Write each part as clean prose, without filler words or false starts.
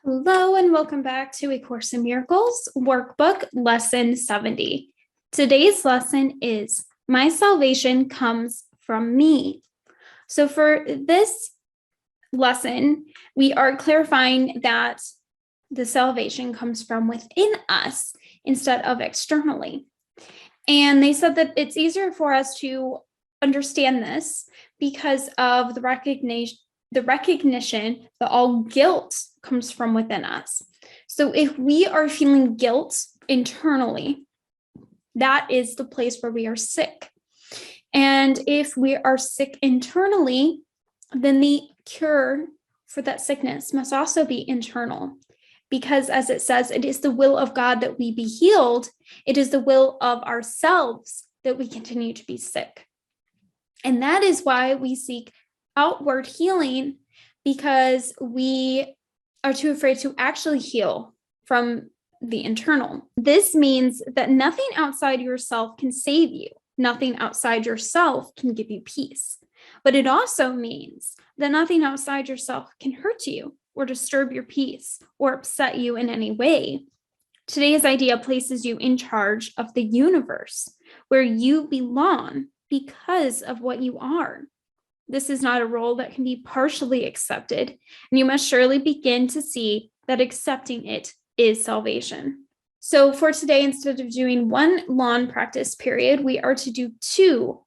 Hello and welcome back to A Course in Miracles, Workbook, Lesson 70. Today's lesson is, My Salvation Comes from Me. So for this lesson, we are clarifying that the salvation comes from within us instead of externally. And they said that it's easier for us to understand this because of the recognition that all guilt comes from within us. So if we are feeling guilt internally, that is the place where we are sick. And if we are sick internally, then the cure for that sickness must also be internal. Because as it says, it is the will of God that we be healed. It is the will of ourselves that we continue to be sick. And that is why we seek outward healing, because we are too afraid to actually heal from the internal. This means that nothing outside yourself can save you. Nothing outside yourself can give you peace. But it also means that nothing outside yourself can hurt you or disturb your peace or upset you in any way. Today's idea places you in charge of the universe, where you belong because of what you are. This is not a role that can be partially accepted, and you must surely begin to see that accepting it is salvation. So for today, instead of doing one lawn practice period, we are to do 2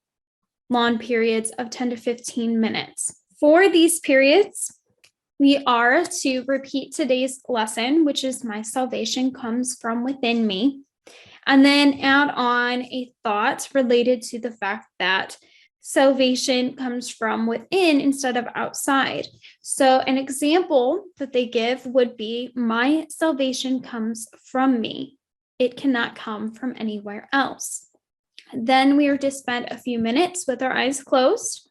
lawn periods of 10 to 15 minutes. For these periods, we are to repeat today's lesson, which is my salvation comes from within me, and then add on a thought related to the fact that salvation comes from within instead of outside. So an example that they give would be, my salvation comes from me. It cannot come from anywhere else. Then we are to spend a few minutes with our eyes closed,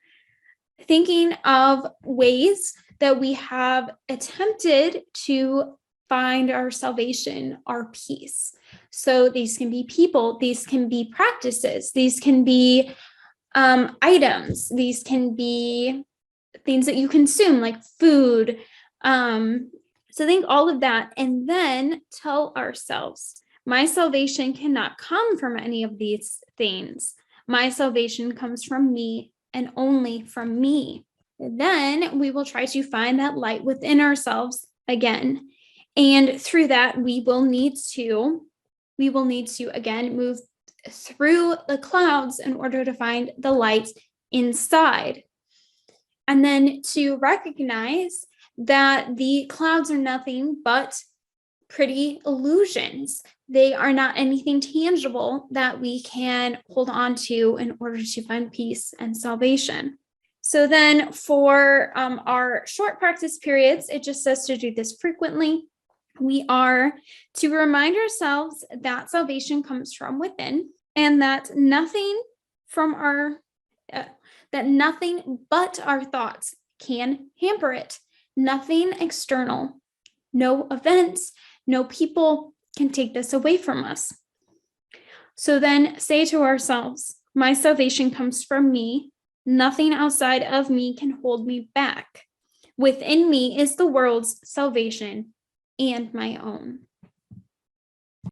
thinking of ways that we have attempted to find our salvation, our peace. So these can be people, these can be practices, these can be items, these can be things that you consume like food. So think all of that, and then tell ourselves, my salvation cannot come from any of these things. My salvation comes from me and only from me. Then we will try to find that light within ourselves again. And through that, we will need to again move through the clouds in order to find the light inside. And then to recognize that the clouds are nothing but pretty illusions. They are not anything tangible that we can hold on to in order to find peace and salvation. So then for our short practice periods, it just says to do this frequently. We are to remind ourselves that salvation comes from within, and that nothing but our thoughts can hamper it. Nothing external, no events, no people can take this away from us. So then say to ourselves, my salvation comes from me. Nothing outside of me can hold me back. Within me is the world's salvation and my own.